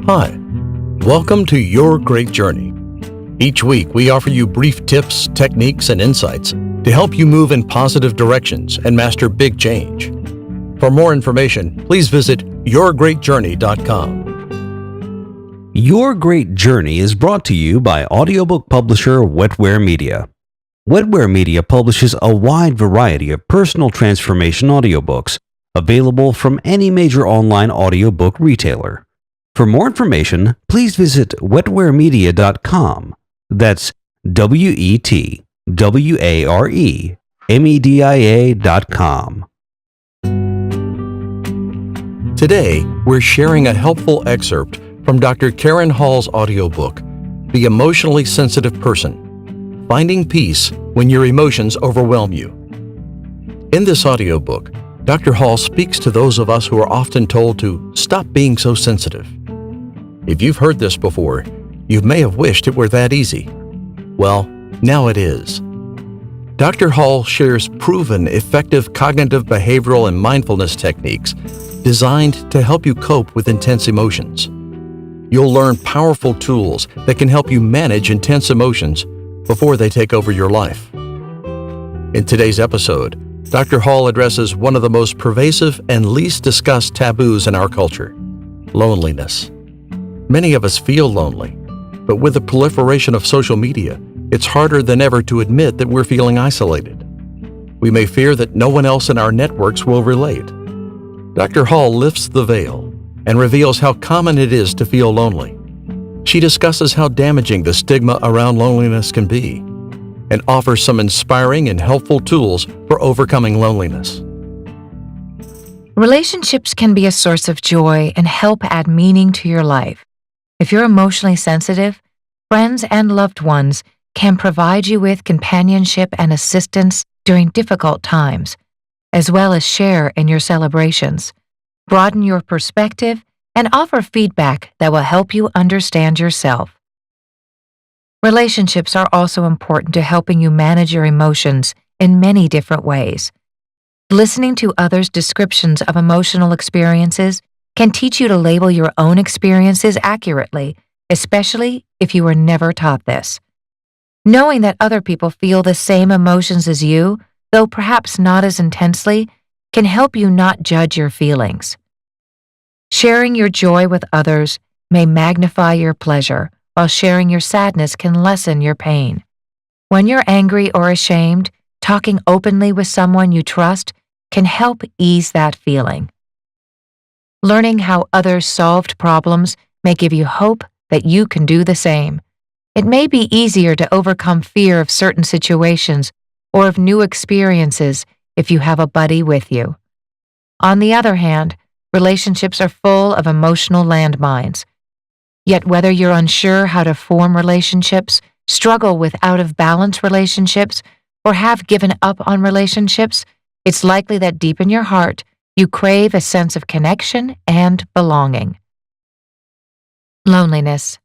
Hi, welcome to Your Great Journey. Each week, we offer you brief tips, techniques, and insights to help you move in positive directions and master big change. For more information, please visit yourgreatjourney.com. Your Great Journey is brought to you by audiobook publisher Wetware Media. Wetware Media publishes a wide variety of personal transformation audiobooks available from any major online audiobook retailer. For more information, please visit wetwaremedia.com. That's WETWAREMEDIA.com. Today, we're sharing a helpful excerpt from Dr. Karyn Hall's audiobook, The Emotionally Sensitive Person: Finding Peace When Your Emotions Overwhelm You. In this audiobook, Dr. Hall speaks to those of us who are often told to stop being so sensitive. If you've heard this before, you may have wished it were that easy. Well, now it is. Dr. Hall shares proven, effective cognitive behavioral and mindfulness techniques designed to help you cope with intense emotions. You'll learn powerful tools that can help you manage intense emotions before they take over your life. In today's episode, Dr. Hall addresses one of the most pervasive and least discussed taboos in our culture: loneliness. Many of us feel lonely, but with the proliferation of social media, it's harder than ever to admit that we're feeling isolated. We may fear that no one else in our networks will relate. Dr. Hall lifts the veil and reveals how common it is to feel lonely. She discusses how damaging the stigma around loneliness can be and offers some inspiring and helpful tools for overcoming loneliness. Relationships can be a source of joy and help add meaning to your life. If you're emotionally sensitive, friends and loved ones can provide you with companionship and assistance during difficult times, as well as share in your celebrations, broaden your perspective, and offer feedback that will help you understand yourself. Relationships are also important to helping you manage your emotions in many different ways. Listening to others' descriptions of emotional experiences can teach you to label your own experiences accurately, especially if you were never taught this. Knowing that other people feel the same emotions as you, though perhaps not as intensely, can help you not judge your feelings. Sharing your joy with others may magnify your pleasure, while sharing your sadness can lessen your pain. When you're angry or ashamed, talking openly with someone you trust can help ease that feeling. Learning how others solved problems may give you hope that you can do the same. It may be easier to overcome fear of certain situations or of new experiences if you have a buddy with you. On the other hand, relationships are full of emotional landmines. Yet whether you're unsure how to form relationships, struggle with out-of-balance relationships, or have given up on relationships, it's likely that deep in your heart, you crave a sense of connection and belonging. Loneliness.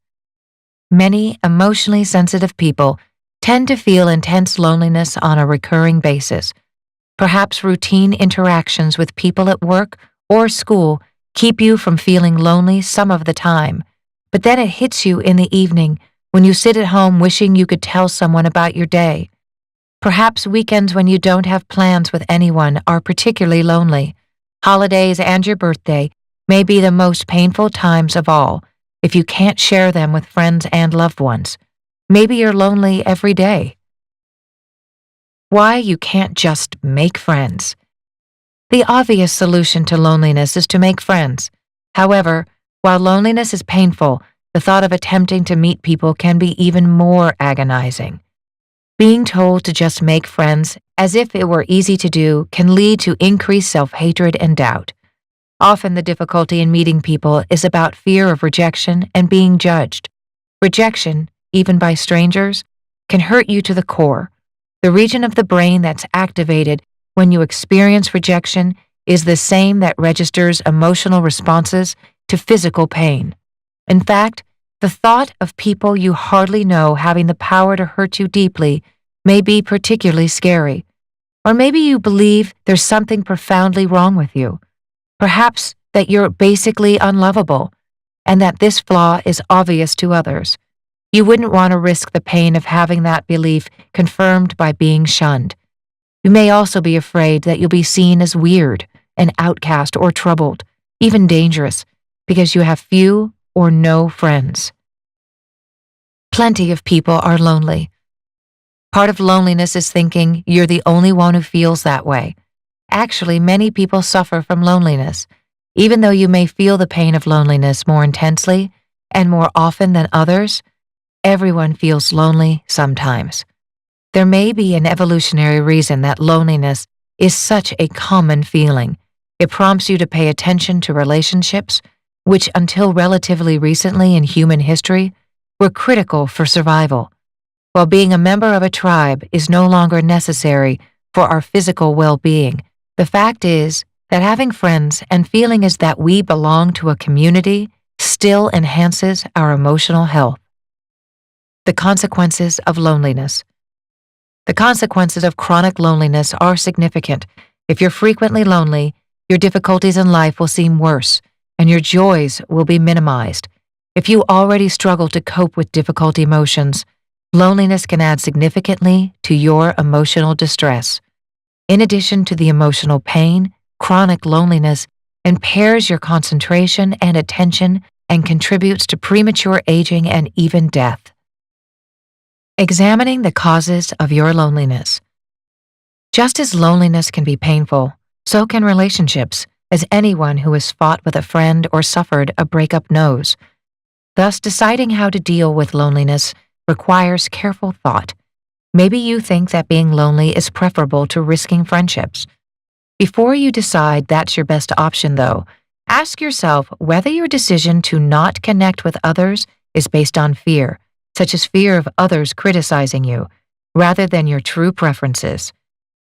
Many emotionally sensitive people tend to feel intense loneliness on a recurring basis. Perhaps routine interactions with people at work or school keep you from feeling lonely some of the time, but then it hits you in the evening when you sit at home wishing you could tell someone about your day. Perhaps weekends when you don't have plans with anyone are particularly lonely. Holidays and your birthday may be the most painful times of all if you can't share them with friends and loved ones. Maybe you're lonely every day. Why you can't just make friends. The obvious solution to loneliness is to make friends. However, while loneliness is painful, the thought of attempting to meet people can be even more agonizing. Being told to just make friends, as if it were easy to do, can lead to increased self-hatred and doubt. Often the difficulty in meeting people is about fear of rejection and being judged. Rejection, even by strangers, can hurt you to the core. The region of the brain that's activated when you experience rejection is the same that registers emotional responses to physical pain. In fact, the thought of people you hardly know having the power to hurt you deeply may be particularly scary. Or maybe you believe there's something profoundly wrong with you. Perhaps that you're basically unlovable, and that this flaw is obvious to others. You wouldn't want to risk the pain of having that belief confirmed by being shunned. You may also be afraid that you'll be seen as weird, an outcast, or troubled, even dangerous, because you have few or no friends. Plenty of people are lonely. Part of loneliness is thinking you're the only one who feels that way. Actually, many people suffer from loneliness. Even though you may feel the pain of loneliness more intensely and more often than others, everyone feels lonely sometimes. There may be an evolutionary reason that loneliness is such a common feeling. It prompts you to pay attention to relationships, which until relatively recently in human history were critical for survival. While being a member of a tribe is no longer necessary for our physical well-being, the fact is that having friends and feeling as that we belong to a community still enhances our emotional health. The consequences of loneliness. The consequences of chronic loneliness are significant. If you're frequently lonely, your difficulties in life will seem worse, and your joys will be minimized. If you already struggle to cope with difficult emotions, loneliness can add significantly to your emotional distress. In addition to the emotional pain, chronic loneliness impairs your concentration and attention and contributes to premature aging and even death. Examining the causes of your loneliness. Just as loneliness can be painful, so can relationships, as anyone who has fought with a friend or suffered a breakup knows. Thus, deciding how to deal with loneliness requires careful thought. Maybe you think that being lonely is preferable to risking friendships. Before you decide that's your best option, though, ask yourself whether your decision to not connect with others is based on fear, such as fear of others criticizing you, rather than your true preferences.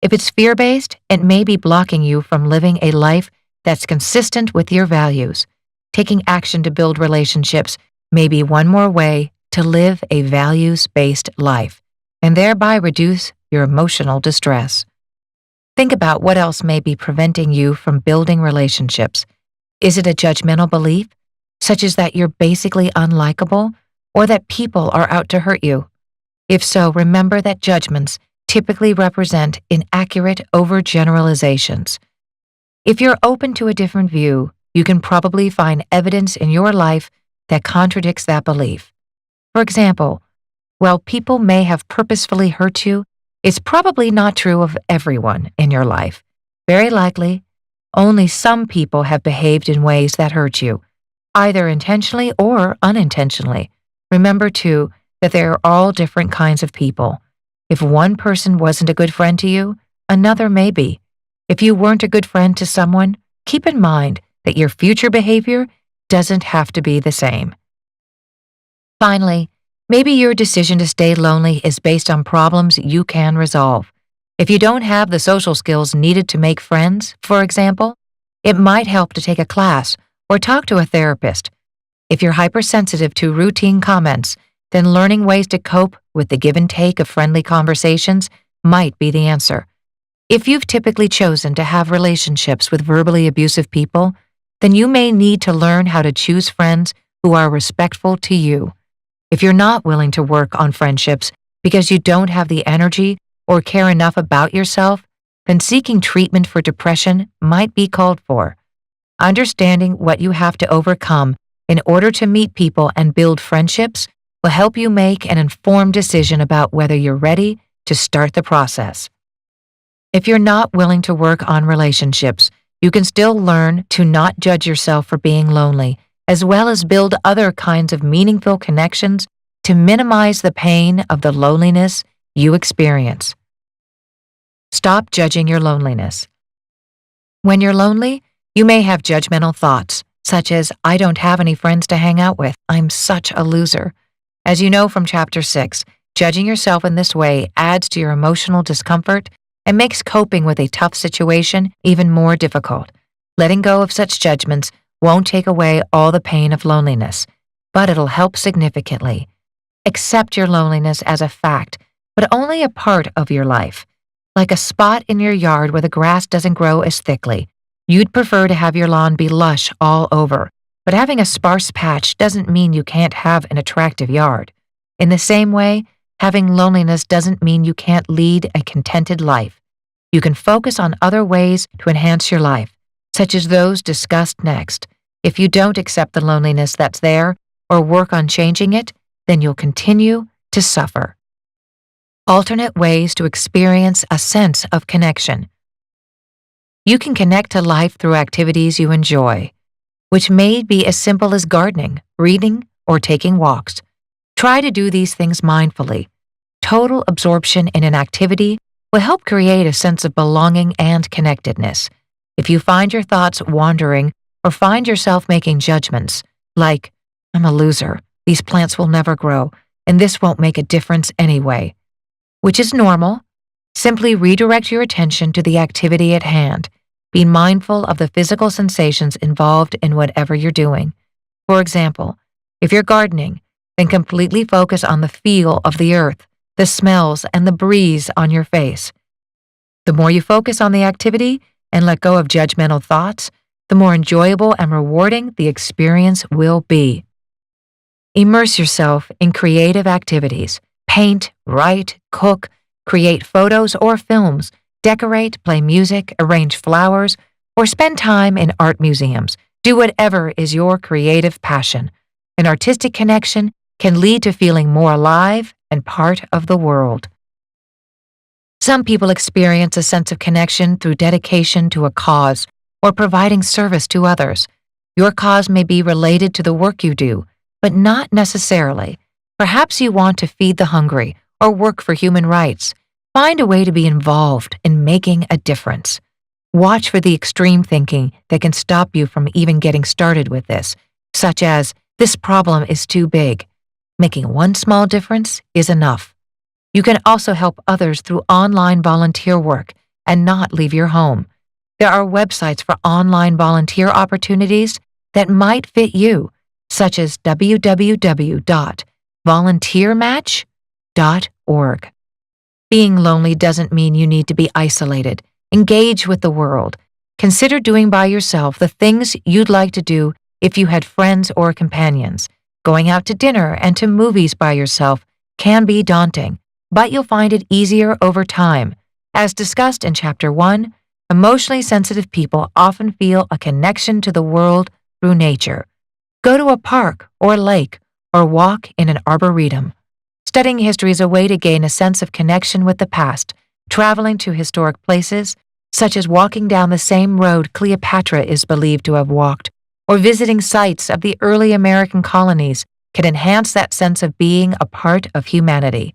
If it's fear-based, it may be blocking you from living a life that's consistent with your values. Taking action to build relationships may be one more way to live a values-based life, and thereby reduce your emotional distress. Think about what else may be preventing you from building relationships. Is it a judgmental belief, such as that you're basically unlikable, or that people are out to hurt you? If so, remember that judgments typically represent inaccurate overgeneralizations. If you're open to a different view, you can probably find evidence in your life that contradicts that belief. For example, while people may have purposefully hurt you, it's probably not true of everyone in your life. Very likely, only some people have behaved in ways that hurt you, either intentionally or unintentionally. Remember, too, that there are all different kinds of people. If one person wasn't a good friend to you, another may be. If you weren't a good friend to someone, keep in mind that your future behavior doesn't have to be the same. Finally, maybe your decision to stay lonely is based on problems you can resolve. If you don't have the social skills needed to make friends, for example, it might help to take a class or talk to a therapist. If you're hypersensitive to routine comments, then learning ways to cope with the give and take of friendly conversations might be the answer. If you've typically chosen to have relationships with verbally abusive people, then you may need to learn how to choose friends who are respectful to you. If you're not willing to work on friendships because you don't have the energy or care enough about yourself, then seeking treatment for depression might be called for. Understanding what you have to overcome in order to meet people and build friendships will help you make an informed decision about whether you're ready to start the process. If you're not willing to work on relationships, you can still learn to not judge yourself for being lonely, as well as build other kinds of meaningful connections to minimize the pain of the loneliness you experience. Stop judging your loneliness. When you're lonely, you may have judgmental thoughts, such as, I don't have any friends to hang out with, I'm such a loser. As you know from Chapter 6, judging yourself in this way adds to your emotional discomfort and makes coping with a tough situation even more difficult. Letting go of such judgments won't take away all the pain of loneliness, but it'll help significantly. Accept your loneliness as a fact, but only a part of your life. Like a spot in your yard where the grass doesn't grow as thickly, you'd prefer to have your lawn be lush all over. But having a sparse patch doesn't mean you can't have an attractive yard. In the same way, having loneliness doesn't mean you can't lead a contented life. You can focus on other ways to enhance your life, such as those discussed next. If you don't accept the loneliness that's there or work on changing it, then you'll continue to suffer. Alternate ways to experience a sense of connection. You can connect to life through activities you enjoy, which may be as simple as gardening, reading, or taking walks. Try to do these things mindfully. Total absorption in an activity will help create a sense of belonging and connectedness. If you find your thoughts wandering or find yourself making judgments, like, "I'm a loser, these plants will never grow, and this won't make a difference anyway," which is normal, simply redirect your attention to the activity at hand. Be mindful of the physical sensations involved in whatever you're doing. For example, if you're gardening, then completely focus on the feel of the earth, the smells, and the breeze on your face. The more you focus on the activity and let go of judgmental thoughts, the more enjoyable and rewarding the experience will be. Immerse yourself in creative activities. Paint, write, cook, create photos or films, decorate, play music, arrange flowers, or spend time in art museums. Do whatever is your creative passion. An artistic connection can lead to feeling more alive and part of the world. Some people experience a sense of connection through dedication to a cause or providing service to others. Your cause may be related to the work you do, but not necessarily. Perhaps you want to feed the hungry or work for human rights. Find a way to be involved in making a difference. Watch for the extreme thinking that can stop you from even getting started with this, such as, "This problem is too big." Making one small difference is enough. You can also help others through online volunteer work and not leave your home. There are websites for online volunteer opportunities that might fit you, such as www.volunteermatch.org. Being lonely doesn't mean you need to be isolated. Engage with the world. Consider doing by yourself the things you'd like to do if you had friends or companions. Going out to dinner and to movies by yourself can be daunting, but you'll find it easier over time. As discussed in Chapter 1, emotionally sensitive people often feel a connection to the world through nature. Go to a park or lake or walk in an arboretum. Studying history is a way to gain a sense of connection with the past. Traveling to historic places, such as walking down the same road Cleopatra is believed to have walked, or visiting sites of the early American colonies, can enhance that sense of being a part of humanity.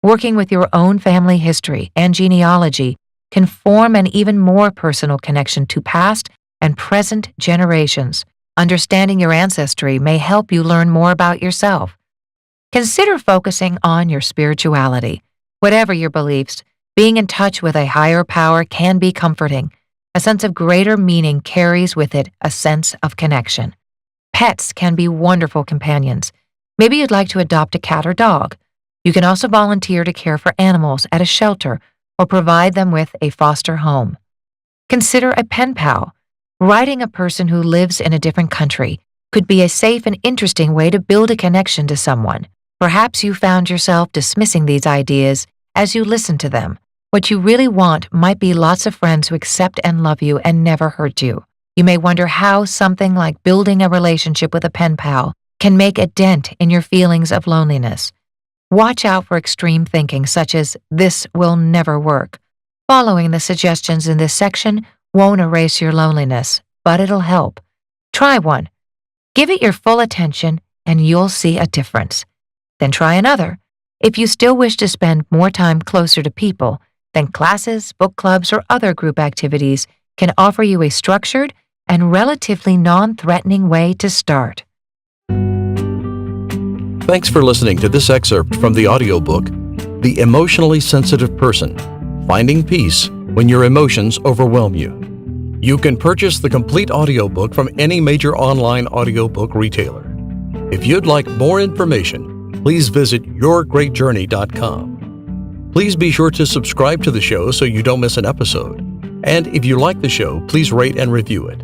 Working with your own family history and genealogy can form an even more personal connection to past and present generations. Understanding your ancestry may help you learn more about yourself. Consider focusing on your spirituality. Whatever your beliefs, being in touch with a higher power can be comforting. A sense of greater meaning carries with it a sense of connection. Pets can be wonderful companions. Maybe you'd like to adopt a cat or dog. You can also volunteer to care for animals at a shelter or provide them with a foster home. Consider a pen pal. Writing a person who lives in a different country could be a safe and interesting way to build a connection to someone. Perhaps you found yourself dismissing these ideas as you listen to them. What you really want might be lots of friends who accept and love you and never hurt you. You may wonder how something like building a relationship with a pen pal can make a dent in your feelings of loneliness. Watch out for extreme thinking such as, "This will never work." Following the suggestions in this section won't erase your loneliness, but it'll help. Try one. Give it your full attention and you'll see a difference. Then try another. If you still wish to spend more time closer to people, then classes, book clubs, or other group activities can offer you a structured and relatively non-threatening way to start. Thanks for listening to this excerpt from the audiobook, The Emotionally Sensitive Person, Finding Peace When Your Emotions Overwhelm You. You can purchase the complete audiobook from any major online audiobook retailer. If you'd like more information, please visit yourgreatjourney.com. Please be sure to subscribe to the show so you don't miss an episode. And if you like the show, please rate and review it.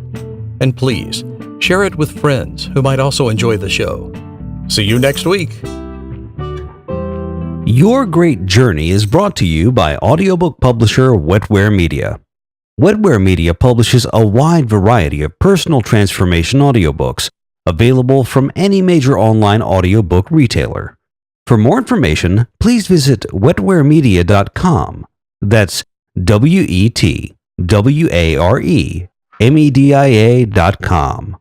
And please, Share it with friends who might also enjoy the show. See you next week. Your Great Journey is brought to you by audiobook publisher Wetware Media. Wetware Media publishes a wide variety of personal transformation audiobooks available from any major online audiobook retailer. For more information, please visit wetwaremedia.com. That's WETWAREMEDIA.com.